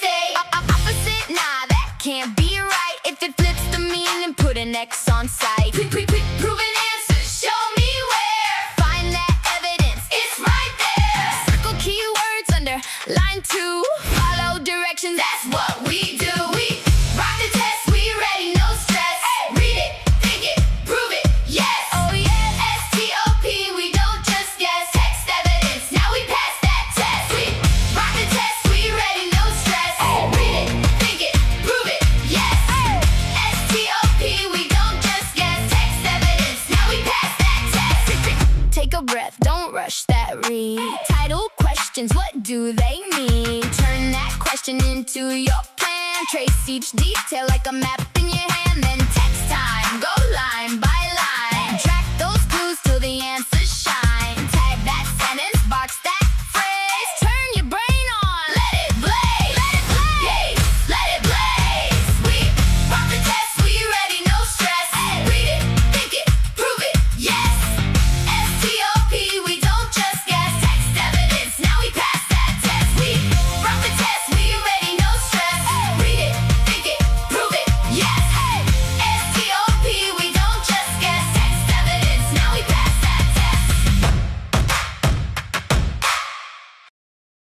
say opposite, nah, that can't be right. If it flips the meaning, put an X on site. Proven answers, show me where. Find that evidence, it's right there. Circle keywords under line 2. Follow directions, that's what we do. We rock the test, we ready, no stress. Read it, think it, prove it, yes. Oh yeah, S.T.O.P, we don't just guess. Text evidence, now we pass that test. We rock the test, we ready, no stress. Read it, think it, prove it, yes. S.T.O.P, we don't just guess. Text evidence, now we pass that test. Take a breath, don't rush that read. Title questions, what do they mean? Turn that question into your plan. Trace each detail like a map in your hand. Then text time, go line by